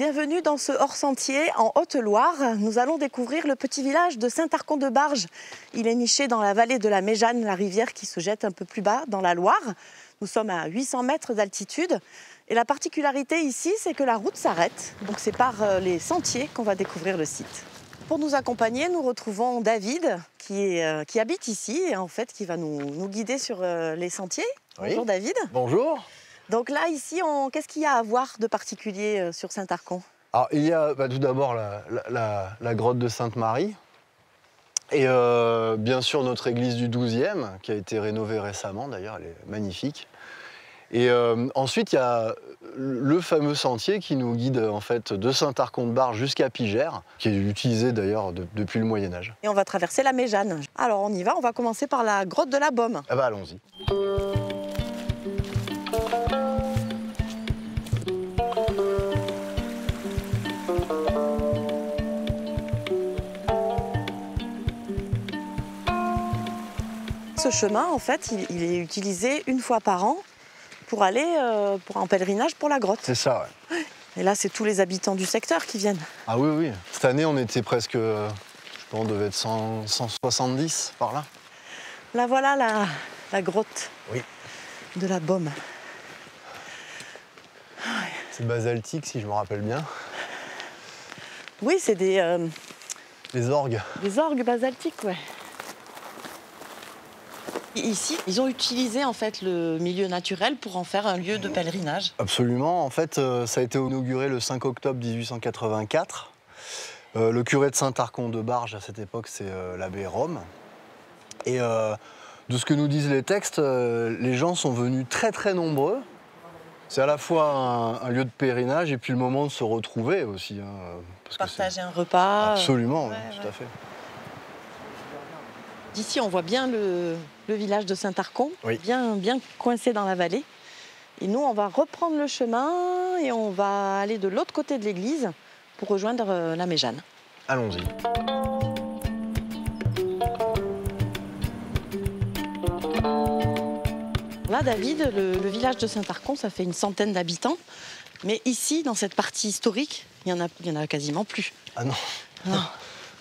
Bienvenue dans ce hors-sentier en Haute-Loire. Nous allons découvrir le petit village de Saint-Arcon-de-Barge. Il est niché dans la vallée de la Méjane, la rivière qui se jette un peu plus bas dans la Loire. Nous sommes à 800 mètres d'altitude. Et la particularité ici, c'est que la route s'arrête. Donc c'est par les sentiers qu'on va découvrir le site. Pour nous accompagner, nous retrouvons David qui habite ici et en fait qui va nous guider sur les sentiers. Oui. Bonjour David. Bonjour. Donc là, ici, qu'est-ce qu'il y a à voir de particulier sur Saint-Arcon? Alors, il y a tout d'abord la grotte de Sainte-Marie et bien sûr notre église du 12e qui a été rénovée récemment, d'ailleurs, elle est magnifique. Et ensuite, il y a le fameux sentier qui nous guide en fait de Saint-Arcon-de-Barge jusqu'à Pigère, qui est utilisé d'ailleurs depuis le Moyen-Âge. Et on va traverser la Méjane. Alors on y va, on va commencer par la grotte de la Baume. Ah bah allons-y. Ce chemin, en fait, il est utilisé une fois par an pour aller en pèlerinage pour la grotte. C'est ça, ouais. Et là, c'est tous les habitants du secteur qui viennent. Ah oui, oui. Cette année, on était presque, je pense, on devait être 170 par là. Là, voilà la grotte Oui. de la Baume. C'est basaltique, si je me rappelle bien. Oui, c'est Les orgues. des orgues basaltiques, ouais. Ici, ils ont utilisé en fait le milieu naturel pour en faire un lieu de pèlerinage. Absolument. En fait, ça a été inauguré le 5 octobre 1884. Le curé de Saint-Arcon-de-Barge, à cette époque, c'est l'abbé Rome. Et de ce que nous disent les textes, les gens sont venus très très nombreux. C'est à la fois un lieu de pèlerinage et puis le moment de se retrouver aussi. Parce que Partager un repas. absolument, ouais, tout à fait. D'ici, on voit bien le village de Saint-Arcon, Oui. bien coincé dans la vallée. Et nous, on va reprendre le chemin et on va aller de l'autre côté de l'église pour rejoindre la Méjane. Allons-y. Là, David, le village de Saint-Arcon, ça fait une centaine d'habitants. Mais ici, dans cette partie historique, il y en a quasiment plus. Ah non. Non.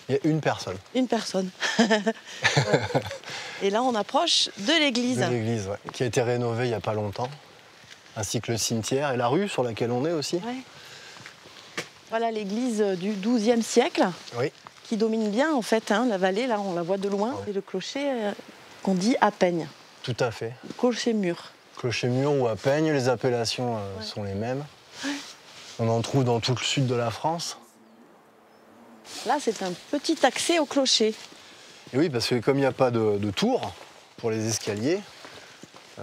Il y a une personne. Une personne. Ouais. Et là, on approche de l'église. De l'église, ouais, qui a été rénovée il n'y a pas longtemps. Ainsi que le cimetière et la rue sur laquelle on est aussi. Ouais. Voilà l'église du XIIe siècle, Oui. qui domine bien en fait la vallée. Là, on la voit de loin. Ouais. Et le clocher qu'on dit à peigne. Tout à fait. Clocher mur. Clocher-mur ou à peigne, les appellations sont les mêmes. Ouais. On en trouve dans tout le sud de la France. Là, c'est un petit accès au clocher. Et oui, parce que comme il n'y a pas de tour pour les escaliers,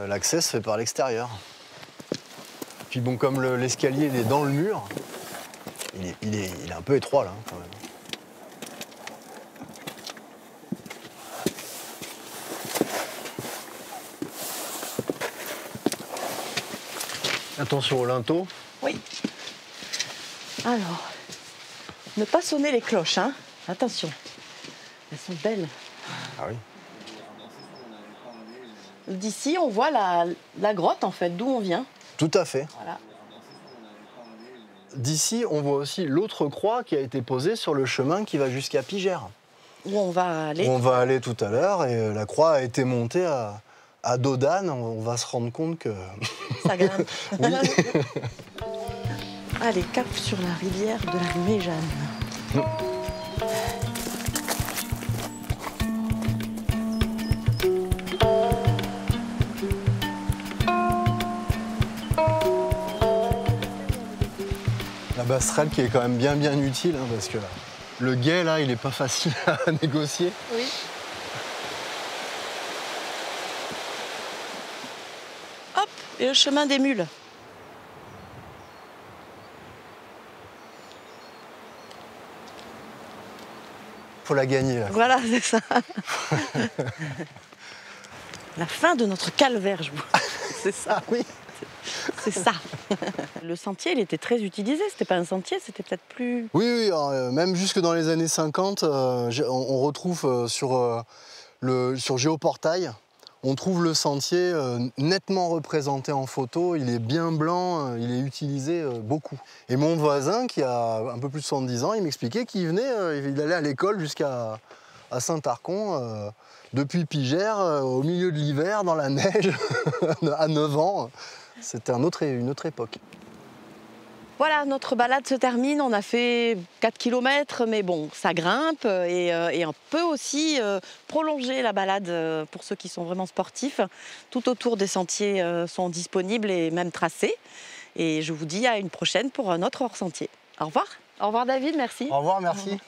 l'accès se fait par l'extérieur. Puis bon, comme l'escalier il est dans le mur, il est un peu étroit là, quand même. Attention au linteau. Oui. Alors, ne pas sonner les cloches, hein. Attention. Elles sont belles. Ah oui. D'ici, on voit la grotte, en fait, d'où on vient. Tout à fait. Voilà. D'ici, on voit aussi l'autre croix qui a été posée sur le chemin qui va jusqu'à Pigère. Où on va aller. Où on va aller tout à l'heure et la croix a été montée à Dodane. On va se rendre compte que... Ça grimpe. Oui. Allez, cap sur la rivière de la Méjane. La passerelle qui est quand même bien utile parce que le guet là, il est pas facile à négocier. Oui. Hop, et le chemin des mules. Faut la gagner là. Voilà, c'est ça. La fin de notre calvaire, je vous. C'est ça. Oui. C'est ça. Le sentier, il était très utilisé. C'était pas un sentier, c'était peut-être plus... Oui, alors, même jusque dans les années 50, on retrouve sur Géoportail, On trouve le sentier nettement représenté en photo, il est bien blanc, il est utilisé beaucoup. Et mon voisin, qui a un peu plus de 70 ans, il m'expliquait qu'il il allait à l'école jusqu'à Saint-Arcon, depuis Pigère, au milieu de l'hiver, dans la neige, à 9 ans. C'était une autre époque. Voilà, notre balade se termine. On a fait 4 km, mais bon, ça grimpe et on peut aussi prolonger la balade pour ceux qui sont vraiment sportifs. Tout autour des sentiers sont disponibles et même tracés. Et je vous dis à une prochaine pour un autre hors-sentier. Au revoir. Au revoir David, merci. Au revoir, merci.